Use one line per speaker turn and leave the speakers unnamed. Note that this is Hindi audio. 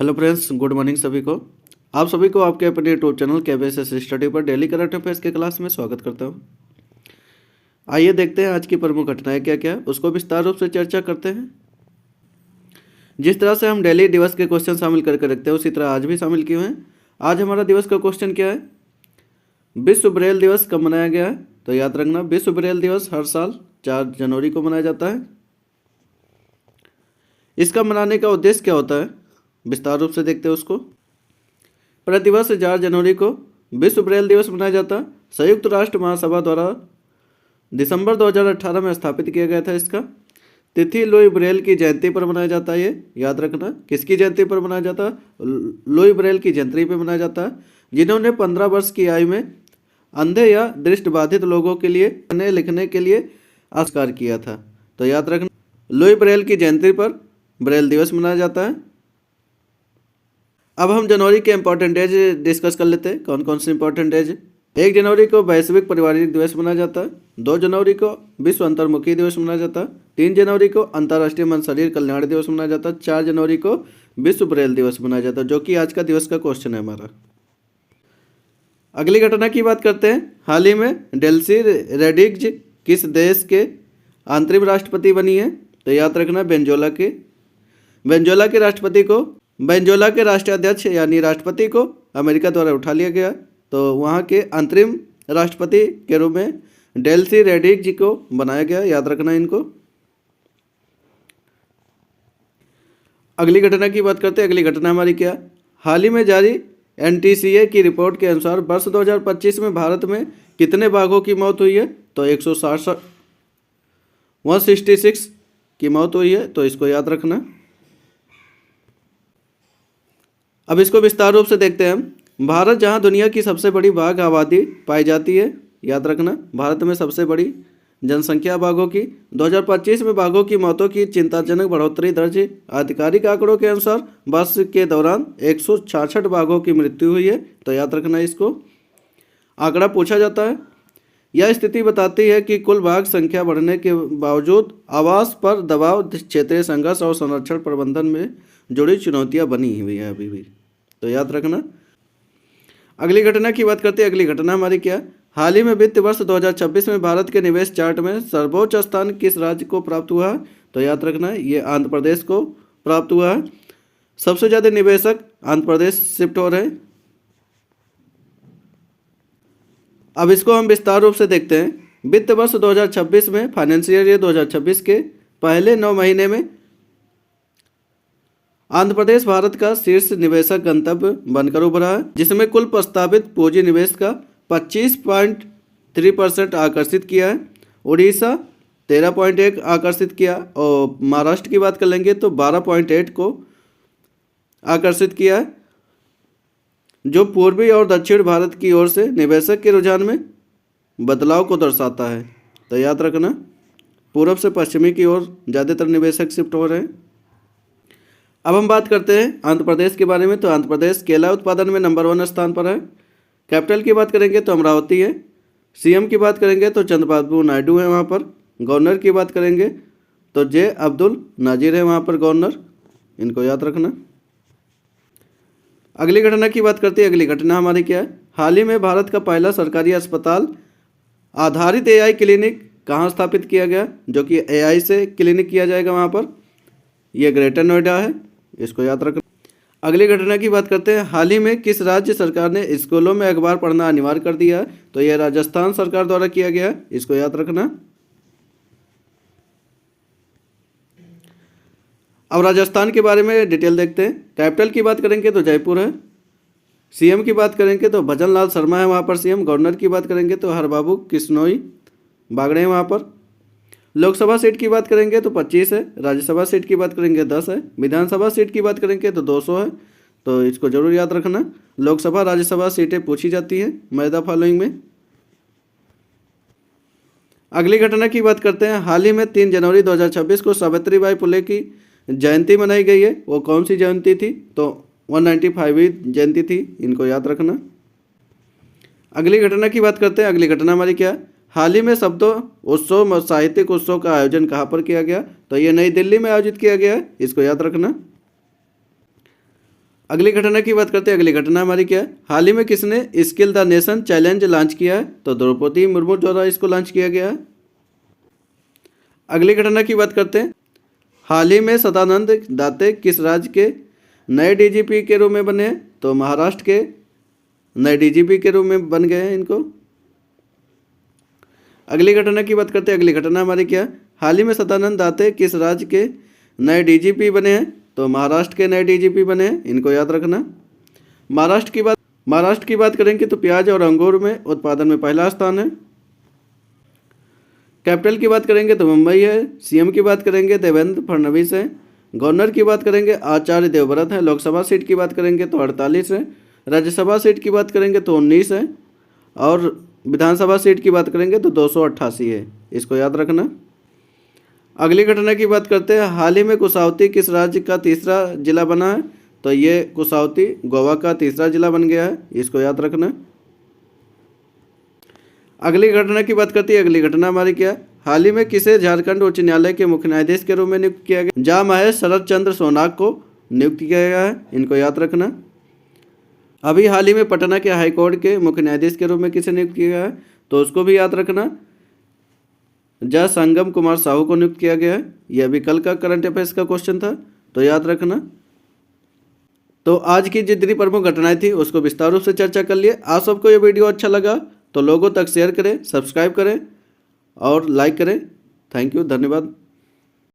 हेलो फ्रेंड्स, गुड मॉर्निंग सभी को। आप सभी को आपके अपने यूट्यूब चैनल KBSS स्टडी पर डेली करंट अफेयर्स के क्लास में स्वागत करता हूं। आइए देखते हैं आज की प्रमुख घटनाएं क्या क्या, उसको विस्तार रूप से चर्चा करते हैं। जिस तरह से हम डेली दिवस के क्वेश्चन शामिल करके रखते हैं, उसी तरह आज भी शामिल किए हैं। आज हमारा दिवस का क्वेश्चन क्या है? विश्व ब्रेल दिवस कब मनाया गया है? तो याद रखना, विश्व ब्रेल दिवस हर साल 4 जनवरी को मनाया जाता है। इसका मनाने का उद्देश्य क्या होता है, विस्तार रूप से देखते हैं उसको। प्रतिवर्ष 4 जनवरी को विश्व ब्रेल दिवस मनाया जाता है। संयुक्त राष्ट्र महासभा द्वारा दिसंबर 2018 में स्थापित किया गया था। इसका तिथि लुई ब्रेल की जयंती पर मनाया जाता है। ये याद रखना, किसकी जयंती पर मनाया जाता है? लुई ब्रेल की जयंती पर मनाया जाता है, जिन्होंने 15 वर्ष की आयु में अंधे या दृष्टिबाधित लोगों के लिए पढ़ने लिखने के लिए आविष्कार किया था। तो याद रखना, लुई ब्रेल की जयंती पर ब्रेल दिवस मनाया जाता है। अब हम जनवरी के इंपॉर्टेंट डेज डिस्कस कर लेते हैं। कौन कौन से इंपॉर्टेंट डेज? 1 जनवरी को वैश्विक पारिवारिक दिवस मनाया जाता है। 2 जनवरी को विश्व अंतर्मुखी दिवस मनाया जाता है। 3 जनवरी को अंतर्राष्ट्रीय मन शरीर कल्याण दिवस मनाया जाता है। 4 जनवरी को विश्व ब्रेल दिवस मनाया जाता है, जो कि आज का दिवस का क्वेश्चन है हमारा। अगली घटना की बात करते हैं। हाल ही में डेल्सी रोड्रिग्ज किस देश के अंतरिम राष्ट्रपति बनी है? तो याद रखना, वेनेजुएला के राष्ट्राध्यक्ष यानी राष्ट्रपति को अमेरिका द्वारा उठा लिया गया। तो वहाँ के अंतरिम राष्ट्रपति के रूप में डेल्सी रोड्रिग्ज को बनाया गया। याद रखना इनको। अगली घटना की बात करते हैं। अगली घटना हमारी क्या? हाल ही में जारी NTCA की रिपोर्ट के अनुसार वर्ष 2025 में भारत में कितने बाघों की मौत हुई है? तो 166 की मौत हुई है। तो इसको याद रखना। अब इसको विस्तार रूप से देखते हैं हम। भारत जहां दुनिया की सबसे बड़ी बाघ आबादी पाई जाती है, याद रखना, भारत में सबसे बड़ी जनसंख्या बाघों की। 2025 में बाघों की मौतों की चिंताजनक बढ़ोतरी दर्ज है। आधिकारिक आंकड़ों के अनुसार वर्ष के दौरान 166 बाघों की मृत्यु हुई है। तो याद रखना, इसको आंकड़ा पूछा जाता है। यह स्थिति बताती है कि कुल बाघ संख्या बढ़ने के बावजूद आवास पर दबाव, क्षेत्रीय संघर्ष और संरक्षण प्रबंधन में जुड़ी चुनौतियां बनी हुई हैं अभी भी। तो याद रखना। अगली घटना की बात करते हैं। अगली घटना हमारी क्या? हाल ही में वित्त वर्ष 2026 में भारत के निवेश चार्ट में सर्वोच्च स्थान किस राज्य को प्राप्त हुआ है? तो याद रखना, ये आंध्र प्रदेश को प्राप्त हुआ है। सबसे ज़्यादा निवेशक आंध्र प्रदेश शिफ्ट हो रहे हैं। अब इसको हम विस्तार रूप से देखते हैं। वित्त वर्ष 2026 में, फाइनेंशियल ईयर 2026 के पहले 9 महीने में आंध्र प्रदेश भारत का शीर्ष निवेशक गंतव्य बनकर उभरा है, जिसमें कुल प्रस्तावित पूंजी निवेश का 25.3% आकर्षित किया है। उड़ीसा 13.1 आकर्षित किया और महाराष्ट्र की बात कर लेंगे तो 12.8 को आकर्षित किया है, जो पूर्वी और दक्षिण भारत की ओर से निवेशक के रुझान में बदलाव को दर्शाता है। तो याद रखना, पूर्व से पश्चिमी की ओर ज़्यादातर निवेशक शिफ्ट हो रहे हैं। अब हम बात करते हैं आंध्र प्रदेश के बारे में। तो आंध्र प्रदेश केला उत्पादन में नंबर 1 स्थान पर है। कैपिटल की बात करेंगे तो अमरावती है। CM की बात करेंगे तो चंद्रबाबू नायडू है वहाँ पर। गवर्नर की बात करेंगे तो J अब्दुल नाजिर है वहाँ पर गवर्नर, इनको याद रखना। अगली घटना की बात करते हैं। अगली घटना हमारी क्या है? हाल ही में भारत का पहला सरकारी अस्पताल आधारित AI क्लिनिक कहाँ स्थापित किया गया, जो कि AI से क्लिनिक किया जाएगा वहाँ पर। यह ग्रेटर नोएडा है, इसको याद रखना। अगली घटना की बात करते हैं। हाल ही में किस राज्य सरकार ने स्कूलों में अखबार पढ़ना अनिवार्य कर दिया है? तो यह राजस्थान सरकार द्वारा किया गया है, इसको याद रखना। अब राजस्थान के बारे में डिटेल देखते हैं। कैपिटल की बात करेंगे तो जयपुर है। CM की बात करेंगे तो भजन लाल शर्मा है वहाँ पर CM। गवर्नर की बात करेंगे तो हरबाबू किश्नोई बागड़े हैं वहाँ पर। लोकसभा सीट की बात करेंगे तो 25 है। राज्यसभा सीट की बात करेंगे 10 है। विधानसभा सीट की बात करेंगे तो 200 है। तो इसको जरूर याद रखना। लोकसभा राज्यसभा सीटें पूछी जाती हैं मर्यादा फॉलोइंग में। अगली घटना की बात करते हैं। हाल ही में 3 जनवरी 2026 को सावित्रीबाई फुले की जयंती मनाई गई है। वो कौन सी जयंती थी? तो 195वीं जयंती थी, इनको याद रखना। अगली घटना की बात करते हैं। अगली घटना हमारी क्या? हाल ही में शब्दों उत्सव साहित्यिक उत्सव का आयोजन कहाँ पर किया गया? तो ये नई दिल्ली में आयोजित किया गया है, इसको याद रखना। अगली घटना की बात करते हैं। अगली घटना हमारी क्या है, हाल ही में किसने skill the nation challenge launch किया है? तो द्रौपदी मुर्मू द्वारा इसको लॉन्च किया गया है। अगली घटना की बात करते हैं। हाल ही में सदानंद दाते किस राज्य के नए डीजीपी के रूप में बने हैं? तो महाराष्ट्र के नए डीजीपी के रूप में बन गए हैं इनको। अगली घटना की बात करते हैं। अगली घटना हमारी क्या है, हाल ही में सदानंद दाते किस राज्य के नए डीजीपी बने हैं? तो महाराष्ट्र के नए डीजीपी बने हैं, इनको याद रखना। महाराष्ट्र की बात करेंगे तो प्याज और अंगूर में उत्पादन में पहला स्थान है। कैपिटल की बात करेंगे तो मुंबई है। सीएम की बात करेंगे देवेंद्र फडणवीस है। गवर्नर की बात करेंगे आचार्य देवव्रत है। लोकसभा सीट की बात करेंगे तो 48 है। राज्यसभा सीट की बात करेंगे तो 19 है। और विधानसभा सीट की बात करेंगे तो 288 है, इसको याद रखना। अगली घटना की बात करते हैं। हाल ही में कुसाउती किस राज्य का तीसरा जिला बना है? तो ये कुसाउती गोवा का तीसरा जिला बन गया है, इसको याद रखना। अगली घटना की बात करती है। अगली घटना हमारी क्या है, हाल ही में किसे झारखंड उच्च न्यायालय के मुख्य न्यायाधीश के रूप में नियुक्त किया गया? जहाँ महेश शरद चंद्र सोनाग को नियुक्त किया गया है, इनको याद रखना। अभी हाल ही में पटना के हाईकोर्ट के मुख्य न्यायाधीश के रूप में किसे नियुक्त किया गया है? तो उसको भी याद रखना, जज संगम कुमार साहू को नियुक्त किया गया है। यह अभी कल का करंट अफेयर्स का क्वेश्चन था, तो याद रखना। तो आज की जितनी प्रमुख घटनाएं थी उसको विस्तार रूप से चर्चा कर लिए। आप सबको ये वीडियो अच्छा लगा तो लोगों तक शेयर करें, सब्सक्राइब करें और लाइक करें। थैंक यू, धन्यवाद।